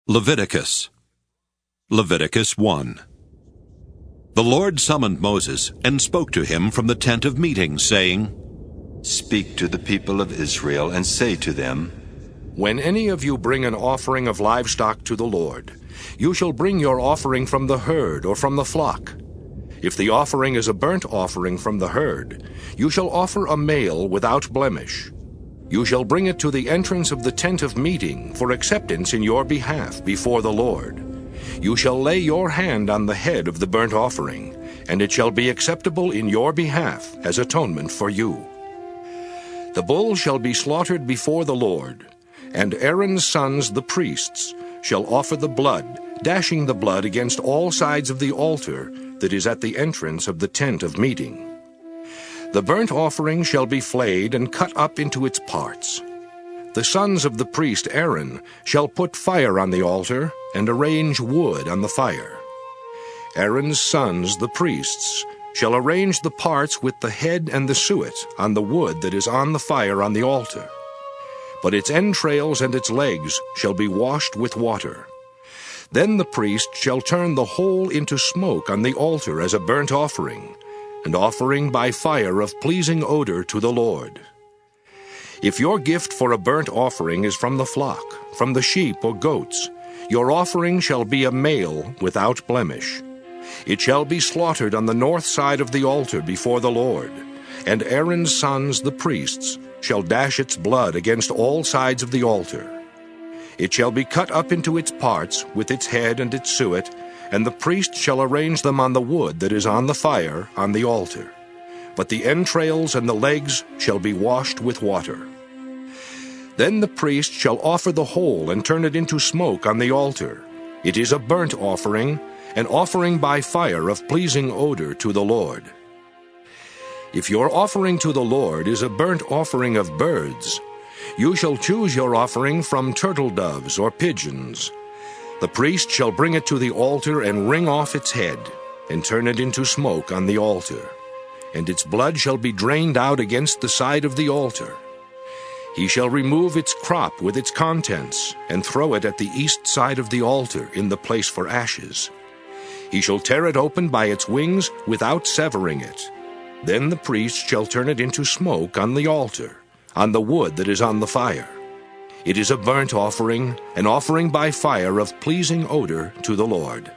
Leviticus. Leviticus 1. The Lord summoned Moses and spoke to him from the tent of meeting, saying, Speak to the people of Israel and say to them, When any of you bring an offering of livestock to the Lord, you shall bring your offering from the herd or from the flock. If the offering is a burnt offering from the herd, you shall offer a male without blemish. You shall bring it to the entrance of the tent of meeting for acceptance in your behalf before the Lord. You shall lay your hand on the head of the burnt offering, and it shall be acceptable in your behalf as atonement for you. The bull shall be slaughtered before the Lord, and Aaron's sons the priests shall offer the blood, dashing the blood against all sides of the altar that is at the entrance of the tent of meeting. The burnt offering shall be flayed and cut up into its parts. The sons of the priest Aaron shall put fire on the altar and arrange wood on the fire. Aaron's sons, the priests, shall arrange the parts with the head and the suet on the wood that is on the fire on the altar. But its entrails and its legs shall be washed with water. Then the priest shall turn the whole into smoke on the altar as a burnt offering, and offering by fire of pleasing odor to the Lord. If your gift for a burnt offering is from the flock, from the sheep or goats, your offering shall be a male without blemish. It shall be slaughtered on the north side of the altar before the Lord, and Aaron's sons, the priests, shall dash its blood against all sides of the altar. It shall be cut up into its parts, with its head and its suet, and the priest shall arrange them on the wood that is on the fire on the altar. But the entrails and the legs shall be washed with water. Then the priest shall offer the whole and turn it into smoke on the altar. It is a burnt offering, an offering by fire of pleasing odor to the Lord. If your offering to the Lord is a burnt offering of birds, you shall choose your offering from turtle doves or pigeons. The priest shall bring it to the altar and wring off its head, and turn it into smoke on the altar. And its blood shall be drained out against the side of the altar. He shall remove its crop with its contents, and throw it at the east side of the altar in the place for ashes. He shall tear it open by its wings without severing it. Then the priest shall turn it into smoke on the altar, on the wood that is on the fire. It is a burnt offering, an offering by fire of pleasing odor to the Lord.